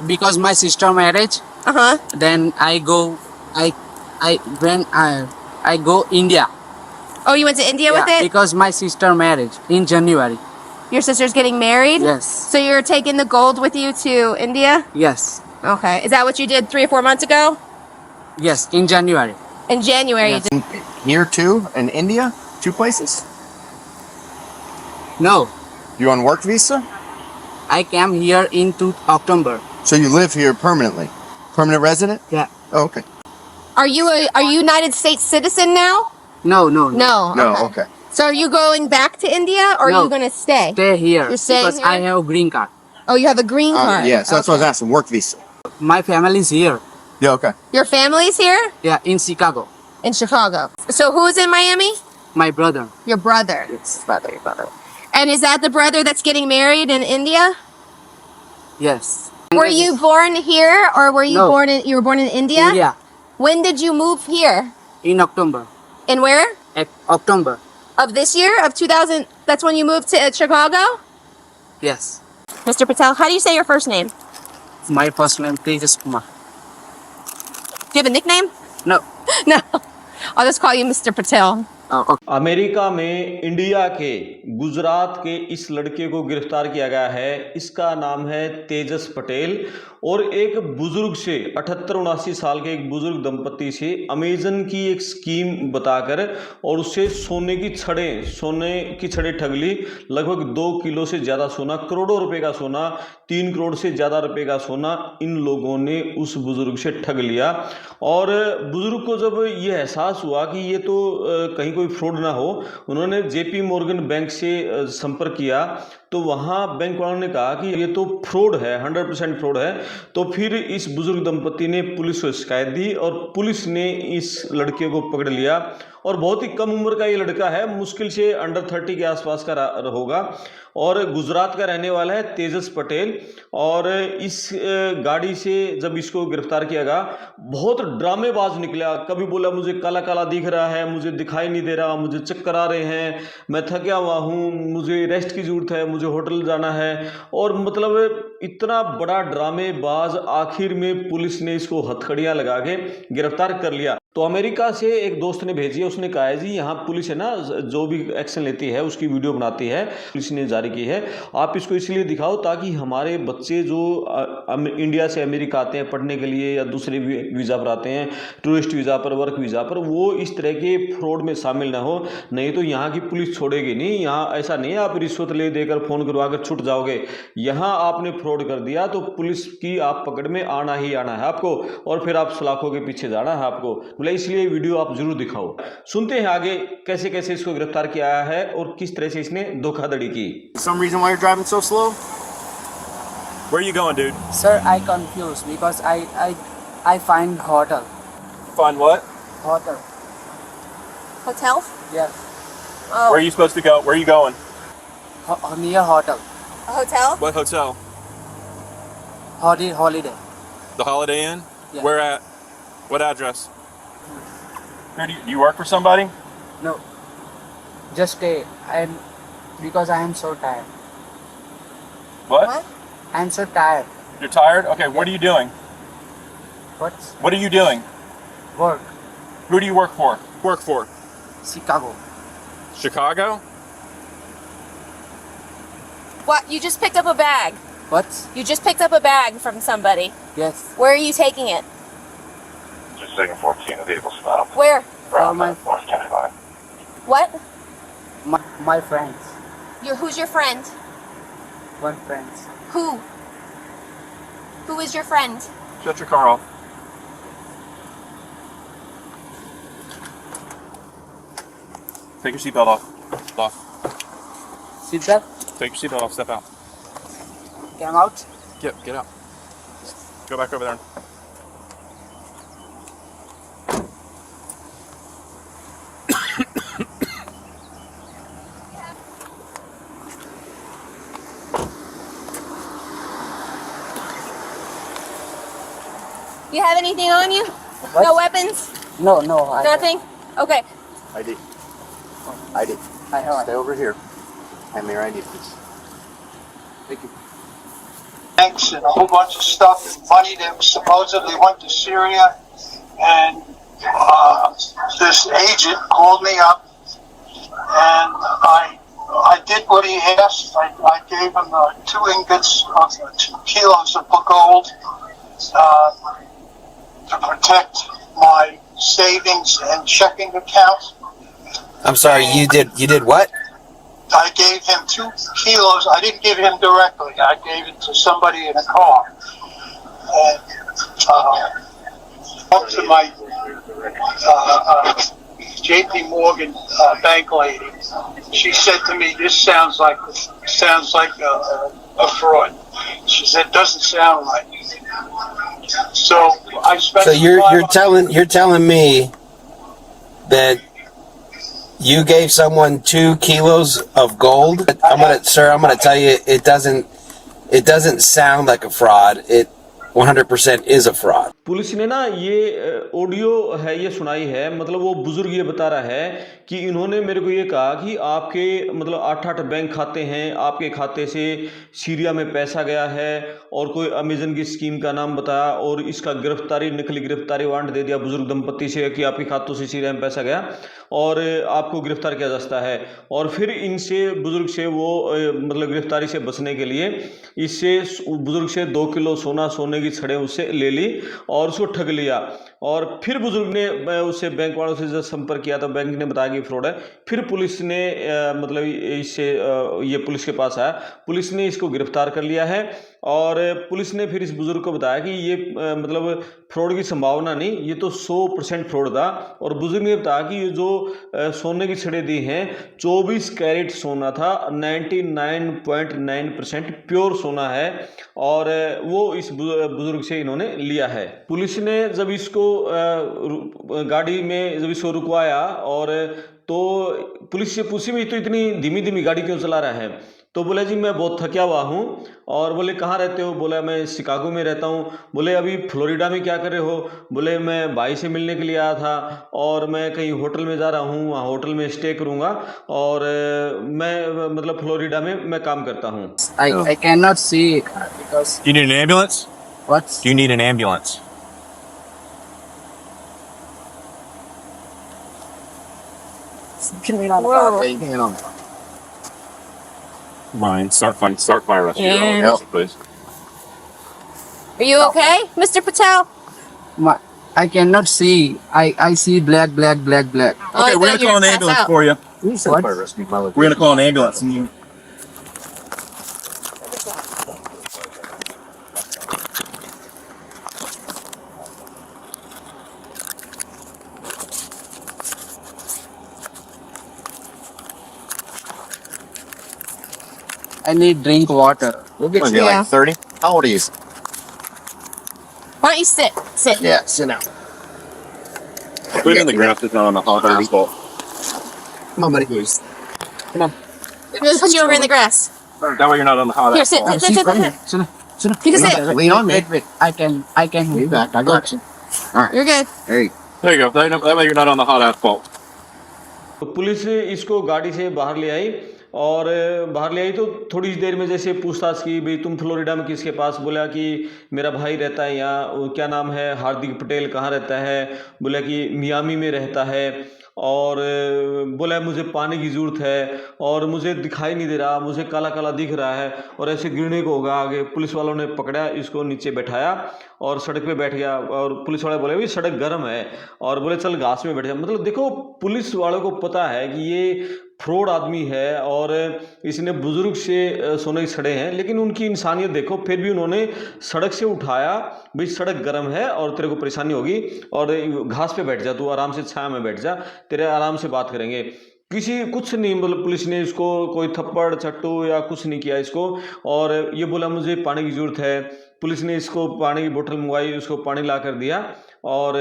Because my sister marriage. Then I go. I go India. Oh, you went to India with it? Because my sister marriage in January. Your sister's getting married? Yes. So you're taking the gold with you to India? Yes. Okay. Is that what you did 3 or 4 months ago? Yes. In January. In January. Yes. You did. Here too, in India? 2 places? No. You on work visa? I came here in October. So you live here permanently? Permanent resident? Yeah. Oh, okay. Are you a United States citizen now? No. No. Okay. So are you going back to India or are No. you going to stay? Stay here. You're staying because here? I have a green card. Oh, you have a green card. Yeah, so that's what I was asking. Work visa. My family is here. Yeah, okay. Your family's here? Yeah, in Chicago. In Chicago. So who's in Miami? My brother. Your brother. Yes. Your brother. And is that the brother that's getting married in India? Yes. Were you born here or were you No. you were born in India? India. When did you move here? In October. In where? October. Of this year? Of 2000? That's when you moved to Chicago? Yes. Mr. Patel, how do you say your first name? My first name Tejas Kumar. Do you have a nickname? No. No. I'll just call you Mr. Patel. Oh, okay. America में India के गुजरात के इस लड़के को गिरफ्तार किया गया है। इसका नाम है तेजस पटेल और एक बुजुर्ग से 78-79 साल के एक बुजुर्ग दंपति से अमेजन की एक स्कीम बताकर और उससे सोने की छड़ें ठग ली। लगभग 2 किलो से ज़्यादा सोना, करोड़ों रुपए का सोना, 3 करोड़ से ज़्यादा रुपए का सोना इन लोगों ने उस बुजुर्ग से ठग लिया। और बुजुर्ग को जब ये एहसास हुआ कि ये तो कहीं कोई फ्रॉड ना हो, उन्होंने जेपी मॉर्गन बैंक से संपर्क किया तो वहाँ बैंक वालों ने कहा कि ये तो फ्रॉड है, 100% फ्रॉड है। तो फिर इस बुजुर्ग दंपति ने पुलिस को शिकायत दी और पुलिस ने इस लड़के को पकड़ लिया। और बहुत ही कम उम्र का ये लड़का है, मुश्किल से अंडर 30 के आसपास का होगा और गुजरात का रहने वाला है तेजस पटेल। और इस गाड़ी से जब इसको गिरफ्तार किया गया, बहुत ड्रामेबाज निकला। कभी बोला मुझे काला काला दिख रहा है, मुझे दिखाई नहीं दे रहा, मुझे चक्कर आ रहे हैं, मैं थका हुआ हूँ, मुझे रेस्ट की ज़रूरत है, मुझे होटल जाना है। और मतलब इतना बड़ा ड्रामेबाज, आखिर में पुलिस ने इसको हथकड़ियाँ लगा के गिरफ्तार कर लिया। तो अमेरिका से एक दोस्त ने भेजी है, उसने कहा है जी यहाँ पुलिस है ना, जो भी एक्शन लेती है उसकी वीडियो बनाती है, पुलिस ने जारी की है, आप इसको इसलिए दिखाओ ताकि हमारे बच्चे जो इंडिया से अमेरिका आते हैं पढ़ने के लिए या दूसरे वीज़ा पर आते हैं, टूरिस्ट वीज़ा पर, वर्क वीज़ा पर, वो इस तरह के फ्रॉड में शामिल ना हो। नहीं तो यहाँ की पुलिस छोड़ेगी नहीं। यहाँ ऐसा नहीं है आप रिश्वत ले देकर फ़ोन करवा कर छूट जाओगे। यहाँ आपने फ्रॉड कर दिया तो पुलिस की आप पकड़ में आना ही आना है आपको, और फिर आप सलाखों के पीछे जाना है आपको। इसलिए वीडियो आप जरूर दिखाओ। सुनते हैं आगे कैसे कैसे इसको गिरफ्तार किया है और किस तरह से इसने धोखाधड़ी की। Some reason why you're driving so slow? Where are you going, dude? Sir, I confused because I find hotel. Find what? Hotel. Hotel? Yes. Oh. Where are you supposed to go? Where are you going? Near hotel. A hotel? What hotel? Holiday. The Holiday Inn? Yeah. Where at? What address? Where do you work for somebody? No. Just stay. Because I am so tired. What? I am so tired. You're tired? Okay, what are you doing? What are you doing? work? Who do you work for? Work for? Chicago. Chicago? What? You just picked up a bag. What? You just picked up a bag from somebody. Yes. Where are you taking it? Just taking 14, the vehicle stopped. Where? For my North 10-5. What? my friends. Who's your friend? One friend. Who? Who is your friend? Shut your car off. Take your seatbelt off. Sit there. Take your seatbelt off. Step out. Come out. Get out. Go back over there. You have anything on you? What? No weapons? No. Nothing? Okay. ID. I have. Stay over here. Hand me your ID, please. Thank you. banks and a whole bunch of stuff and money that supposedly went to Syria. And this agent called me up, and I did what he asked. I gave him 2 ingots of 2 kilos of gold to protect my savings and checking account. I'm sorry, you did what? I gave him 2 kilos. I didn't give him directly. I gave it to somebody in a car. And up to my J.P. Morgan bank lady. She said to me, "This sounds like a fraud." She said, "Doesn't sound right." So I spent. So you're telling me that you gave someone 2 kilos of gold? I'm gonna tell you, it doesn't sound like a fraud. It 100% is a fraud. Police ने ना ये audio है ये सुनाई है, मतलब वो बुजुर्ग ये बता रहा है कि इन्होंने मेरे को ये कहा कि आपके मतलब 8-8 बैंक खाते हैं, आपके खाते से सीरिया में पैसा गया है, और कोई अमेजन की स्कीम का नाम बताया और इसका नकली गिरफ्तारी वारंट दे दिया बुजुर्ग दंपत्ति से कि आपके खातों से सीरिया में पैसा गया और आपको गिरफ्तार किया जा सकता है। और फिर इनसे बुजुर्ग से वो मतलब गिरफ्तारी से बचने के लिए इससे बुजुर्ग से 2 किलो सोने की छड़ें उससे ले ली और उसको ठग लिया। और फिर बुजुर्ग ने उससे बैंक वालों से जब संपर्क किया तो बैंक ने बताया कि फ्रॉड है। फिर पुलिस ने मतलब इससे ये पुलिस के पास आया, पुलिस ने इसको गिरफ्तार कर लिया है और पुलिस ने फिर इस बुजुर्ग को बताया कि ये मतलब फ्रॉड की संभावना नहीं, ये तो 100% फ्रॉड था। और बुजुर्ग ने बताया कि ये जो सोने की छड़ें दी हैं 24 कैरेट सोना था, 99.9% प्योर सोना है और वो इस बुजुर्ग से इन्होंने लिया है। पुलिस ने जब इसको गाड़ी में जब इसको रुकवाया और तो पुलिस से पूछी भी तो इतनी धीमी गाड़ी क्यों चला रहा है, तो बोले जी मैं बहुत थका हुआ हूँ। और बोले कहाँ रहते हो, बोला मैं शिकागो में रहता हूँ। बोले अभी फ्लोरिडा में क्या कर रहे हो, बोले मैं भाई से मिलने के लिए आया था और मैं कहीं होटल में जा रहा हूँ, वहाँ होटल में स्टे करूँगा और मैं मतलब फ्लोरिडा में मैं काम करता हूँ। I cannot see because. Do you need an ambulance? What? Do you need an ambulance? Whoa. Mine. Start fire rescue. Yeah. Please. Are you okay, Mr. Patel? I cannot see. I see black. Oh, I Okay, we're thought gonna you call were an passed ambulance out. for you. What? We're gonna call an ambulance. And you... I need drink water. What are you, Yeah. like 30? How old are you? Why don't you sit? Sit. Yeah, sit down. Put it in the ground. It's not on the hot asphalt. Come on, buddy. Come on. I'm gonna put you over in the grass. That way you're not on the hot Here, asphalt. sit. Sit down. You can sit. Lean on me. Wait. I can. Lean back. I got you. You're good. There you go. There you go. That way you're not on the hot asphalt. तो police इसको गाड़ी से बाहर ले आई और बाहर ले आई तो थोड़ी देर में जैसे पूछताछ की, भाई तुम फ्लोरिडा में किसके पास, बोला कि मेरा भाई रहता है यहाँ, क्या नाम है, हार्दिक पटेल, कहाँ रहता है, बोला कि मियामी में रहता है और बोला मुझे पानी की ज़रूरत है और मुझे दिखाई नहीं दे रहा, मुझे काला काला दिख रहा है और ऐसे गिरने को होगा आगे। पुलिस वालों ने पकड़ा, इसको नीचे बैठाया और सड़क पे बैठ गया और पुलिस वाले बोले भाई सड़क गर्म है और बोले चल घास में बैठ जा। मतलब देखो पुलिस वालों को पता है कि ये फ्रॉड आदमी है और इसने बुजुर्ग से सोने की छड़ें हैं, लेकिन उनकी इंसानियत देखो, फिर भी उन्होंने सड़क से उठाया, भाई सड़क गर्म है और तेरे को परेशानी होगी और घास पे बैठ जा, तू आराम से छाया में बैठ जा, तेरे आराम से बात करेंगे। कुछ नहीं, मतलब पुलिस ने इसको कोई थप्पड़ चट्टू या कुछ नहीं किया इसको। और ये बोला मुझे पानी की ज़रूरत है, पुलिस ने इसको पानी की बोतल मंगवाई, उसको पानी ला कर दिया और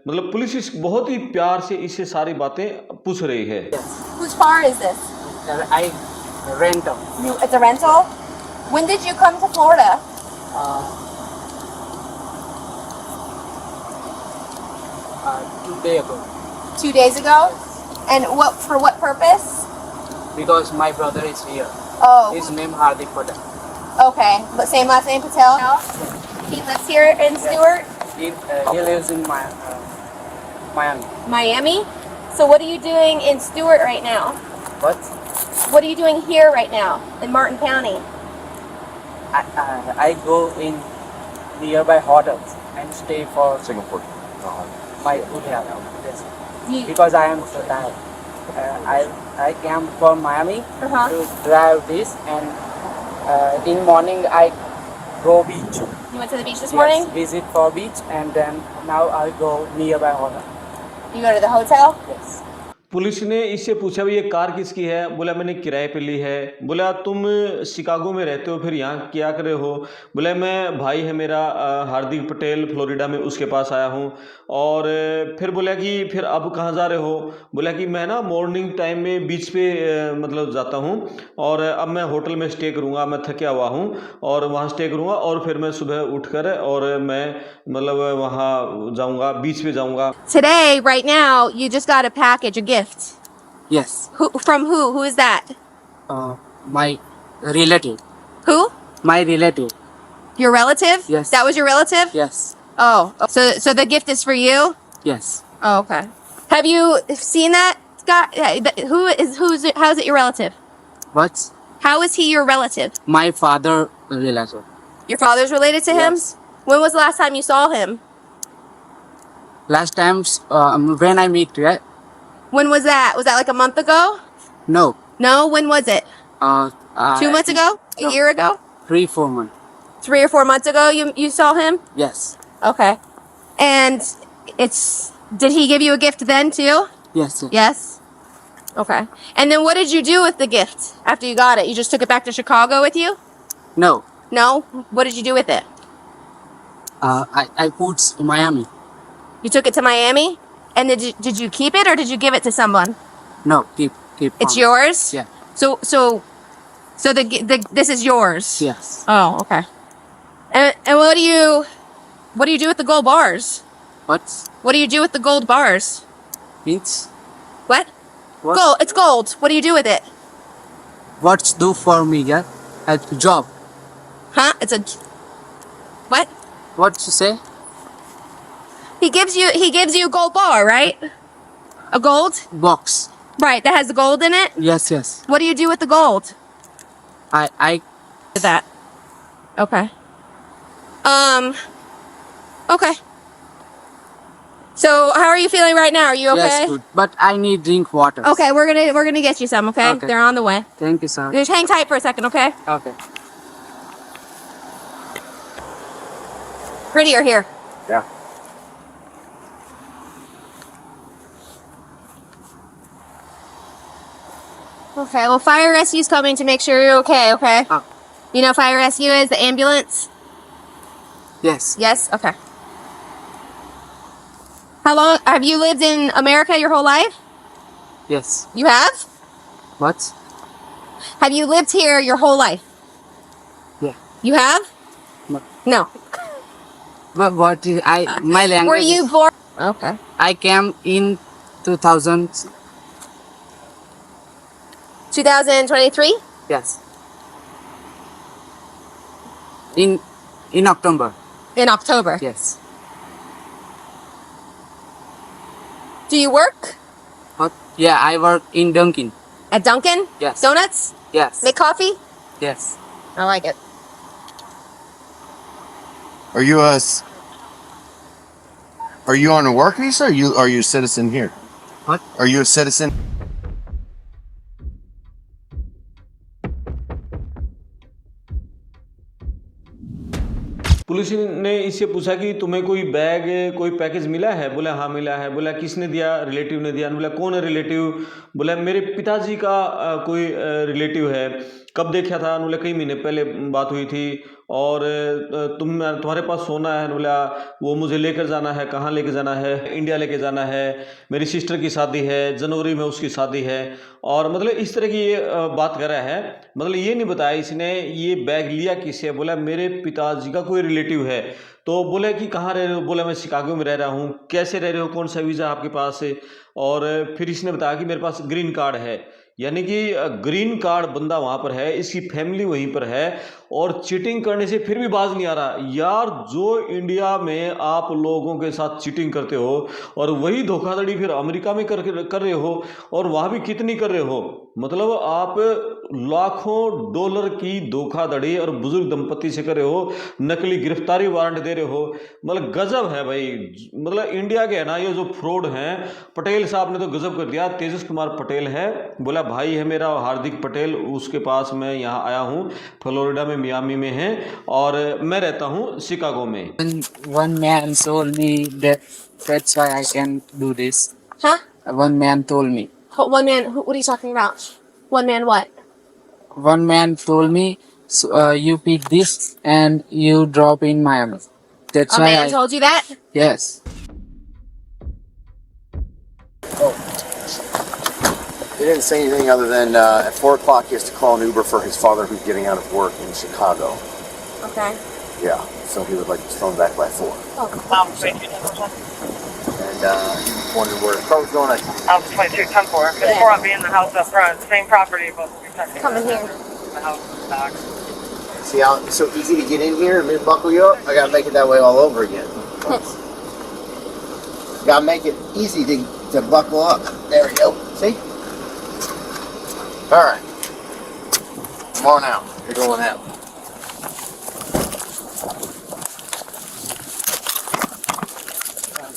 मतलब पुलिस इस बहुत ही प्यार से इससे सारी बातें पूछ रही है। Whose car is this? I rent them. It's a rental? When did you come to Florida? 2 days ago. 2 days ago? And for what purpose? Because my brother is here. Oh. His name Hardik Patel. Okay, but same last name, Patel? He lives here in Stewart, He lives in Miami. Miami. So what are you doing in Stewart right now? But What are you doing here right now in Martin County? I go in nearby hotels and stay for Singapore. my hotel. Yes. You, Because I am so tired. I came from Miami uh-huh. to drive this, and in morning I go beach. You went to the beach this Yes, morning? visit for beach, and then now I go nearby hotel. You go to the hotel? Yes. Police ने इससे पूछा भी ये car किसकी है। बोला मैंने किराए पे ली है। बोला तुम शिकागो में रहते हो फिर यहाँ क्या कर रहे हो। बोला मैं भाई है मेरा हार्दिक पटेल फ्लोरिडा में, उसके पास आया हूँ। और फिर बोला कि फिर अब कहाँ जा रहे हो। बोला कि मैं ना मॉर्निंग टाइम में बीच पे मतलब जाता हूँ और अब मैं होटल में स्टे करूँगा, मैं थका हुआ हूँ और वहाँ स्टे करूँगा और फिर मैं सुबह उठकर और मैं मतलब वहाँ जाऊँगा, बीच पे जाऊँगा। Today, right now, you just got a package, a gift. Yes. From who? Who is that? My relative. Who? My relative. Your relative? Yes. That was your relative? Yes. Oh, so the gift is for you? Yes. Oh, okay. Have you seen that, Scott? How is it your relative? What? How is he your relative? My father relative. Your father's related to him? Yes. When was the last time you saw him? Last time when I meet, right? When was that? Was that like a month ago? No. No? When was it? 2 months ago? A year ago? 3-4 months. 3 or 4 months ago you saw him? Yes. Okay. And did he give you a gift then too? Yes. Yes? Okay. And then what did you do with the gift after you got it? You just took it back to Chicago with you? No. No? What did you do with it? I put in Miami. You took it to Miami? And did you keep it or did you give it to someone? No. Keep. It's on. yours? Yeah. So this is yours? Yes. Oh, okay. And what do you do with the gold bars? What? What do you do with the gold bars? Means? What? What? Gold. It's gold. What do you do with it? What's do for me? Yeah. At job. Huh? It's a what? What you say? He gives you a gold bar, right? A gold? Box. Right, that has the gold in it? Yes. Yes. What do you do with the gold? I. That. Okay. Okay. So, how are you feeling right now? Are you okay? Yes. Good. But I need drink water. Okay, we're gonna get you some, okay? Okay. They're on the way. Thank you, sir. Just hang tight for a second, okay? Okay. Prettier here. Yeah. Okay, well, fire rescue's coming to make sure you're okay, okay? Oh. You know fire rescue is? The ambulance? Yes. Yes? Okay. How long have you lived in America your whole life? Yes. You have? What? Have you lived here your whole life? Yeah. You have? No. No. But what is my language? Were you born? Okay. I came in 2000. 2023? Yes. In October. In October. Yes. Do you work What? Yeah, I work in Dunkin'. at Dunkin'? Yes. Donuts? Yes. Make coffee? Yes. I like it. Are you on a work visa? Or are you a citizen here? What? Are you a citizen? Police ने इससे पूछा कि तुम्हें कोई bag कोई package मिला है। बोला हाँ मिला है। बोला किसने दिया? रिलेटिव ने दिया। बोला कौन है रिलेटिव? बोला मेरे पिताजी का कोई रिलेटिव है। कब देखा था? बोला कई महीने पहले बात हुई थी। और तुम्हारे पास सोना है? बोला वो मुझे लेकर जाना है। कहाँ लेकर जाना है? इंडिया लेकर जाना है। मेरी सिस्टर की शादी है, जनवरी में उसकी शादी है। और मतलब इस तरह की ये बात कर रहा है। मतलब ये नहीं बताया इसने ये बैग लिया किससे। बोला मेरे पिताजी का कोई रिलेटिव है। तो बोले कि कहाँ रह रहे हो? बोला मैं शिकागो में रह रहा हूँ। कैसे रह रहे हो? कौन सा वीज़ा आपके पास है? और फिर इसने बताया कि मेरे पास ग्रीन कार्ड है। यानी कि ग्रीन कार्ड बंदा वहाँ पर है, इसकी फैमिली वहीं पर है और चीटिंग करने से फिर भी बाज नहीं आ रहा। यार जो इंडिया में आप लोगों के साथ चीटिंग करते हो और वही धोखाधड़ी फिर अमेरिका में कर रहे हो और वहाँ भी कितनी कर रहे हो, मतलब आप लाखों डॉलर की धोखाधड़ी और बुजुर्ग दंपति से कर रहे हो, नकली गिरफ्तारी वारंट दे रहे हो, मतलब गजब है भाई। मतलब इंडिया के है ना ये जो फ्रॉड हैं, पटेल साहब ने तो गजब कर दिया। तेजस कुमार पटेल है, बोला भाई है मेरा हार्दिक पटेल, उसके पास मैं यहाँ आया हूँ, फ्लोरिडा में मियामी में है और मैं रहता हूँ शिकागो में। One man told me that's why I can do this. Huh? One man told me. One man. What are you talking about? One man. What? One man told me, you pick this and you drop in Miami. That's A why man told you that? Yes. He didn't say anything other than at 4 o'clock he has to call an Uber for his father who's getting out of work in Chicago. Okay. Yeah, so he would like his phone back by 4. And he wondered where the car was going. House 2210-4. It's 4 on me in the house up front. Same property, but we're talking Come in here. the house in the back. See how it's so easy to get in here and then buckle you up? I gotta make it that way all over again. Gotta make it easy to buckle up. There we go. See? Alright. Come on out. You're going out.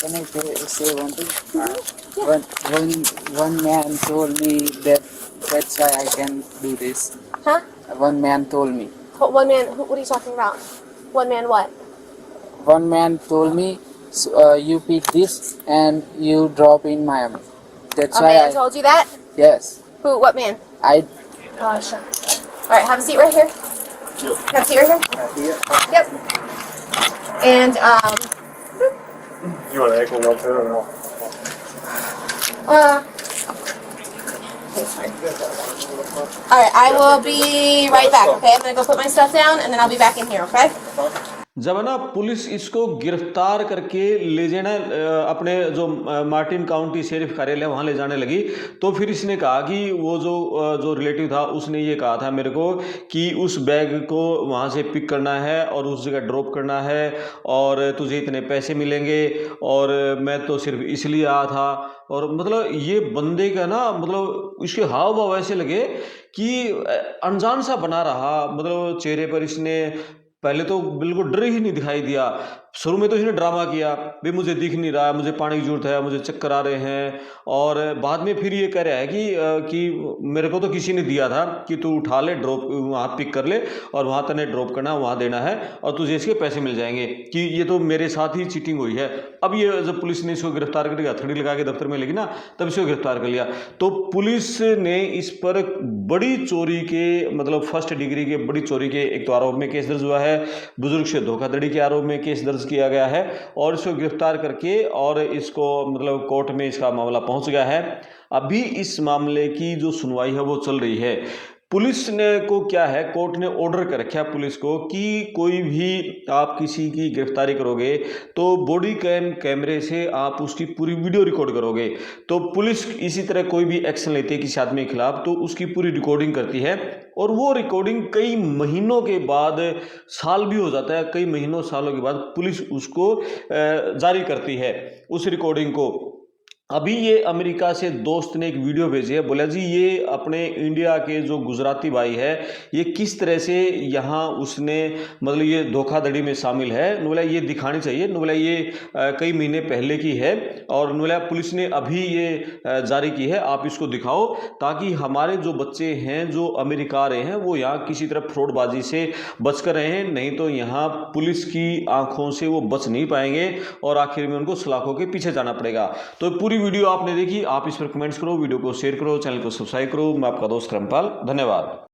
Can I say one thing? One man told me that's why I can do this. Huh? One man told me. One man. What are you talking about? One man. What? One man told me, you pick this and you drop in Miami. That's A why man told you that? Yes. Who? What man? I Oh, sure. All right. Have a seat right here. Have a seat right here. Yep. And You want to echo one too or no? it's fine. All right. I will be right back. Okay. I'm gonna go put my stuff down and then I'll be back in here. Okay. जब ना police इसको गिरफ्तार करके ले जाना अपने जो Martin county sheriff कार्यालय वहाँ ले जाने लगी, तो फिर इसने कहा कि वो जो रिलेटिव था उसने ये कहा था मेरे को कि उस बैग को वहाँ से पिक करना है और उस जगह ड्रॉप करना है और तुझे इतने पैसे मिलेंगे और मैं तो सिर्फ इसलिए आया था। और मतलब ये बंदे का ना मतलब इसके हाव भाव ऐसे लगे कि अनजान सा बना रहा, मतलब चेहरे पर इसने पहले तो बिल्कुल डर ही नहीं दिखाई दिया। शुरू में तो इसने ड्रामा किया भी मुझे दिख नहीं रहा है, मुझे पानी की जरूरत है, मुझे चक्कर आ रहे हैं, और बाद में फिर ये कह रहा है कि मेरे को तो किसी ने दिया था कि तू उठा ले, ड्रॉप वहाँ पिक कर ले और वहाँ तने ड्रॉप करना, वहाँ देना है और तुझे इसके पैसे मिल जाएंगे, कि ये तो मेरे साथ ही चीटिंग हुई है। अब ये जब पुलिस ने इसको गिरफ्तार करके हथकड़ी लगा के दफ्तर में लेगी ना, तब इसको गिरफ्तार कर लिया। तो पुलिस ने इस पर बड़ी चोरी के मतलब फर्स्ट डिग्री के बड़ी चोरी के एक तो आरोप में केस दर्ज हुआ है, बुजुर्ग से धोखाधड़ी के आरोप में केस दर्ज किया गया है और इसको गिरफ्तार करके और इसको मतलब कोर्ट में इसका मामला पहुंच गया है। अभी इस मामले की जो सुनवाई है वो चल रही है। पुलिस ने को क्या है, कोर्ट ने ऑर्डर कर रखा है पुलिस को कि कोई भी आप किसी की गिरफ्तारी करोगे तो बॉडी कैमरे से आप उसकी पूरी वीडियो रिकॉर्ड करोगे। तो पुलिस इसी तरह कोई भी एक्शन लेती है किसी आदमी के खिलाफ तो उसकी पूरी रिकॉर्डिंग करती है और वो रिकॉर्डिंग कई महीनों के बाद, साल भी हो जाता है, कई महीनों सालों के बाद पुलिस उसको जारी करती है उस रिकॉर्डिंग को। अभी ये अमेरिका से दोस्त ने एक वीडियो भेजी है, बोला जी ये अपने इंडिया के जो गुजराती भाई है ये किस तरह से यहाँ उसने मतलब ये धोखाधड़ी में शामिल है, बोला ये दिखानी चाहिए, बोला ये कई महीने पहले की है और बोला पुलिस ने अभी ये जारी की है, आप इसको दिखाओ ताकि हमारे जो बच्चे हैं जो अमेरिका आ रहे हैं वो यहाँ किसी तरह फ्रॉडबाजी से बच कर रहे हैं, नहीं तो यहाँ पुलिस की आंखों से वो बच नहीं पाएंगे और आखिर में उनको सलाखों के पीछे जाना पड़ेगा। तो पूरी वीडियो आपने देखी, आप इस पर कमेंट्स करो, वीडियो को शेयर करो, चैनल को सब्सक्राइब करो। मैं आपका दोस्त क्रमपाल, धन्यवाद।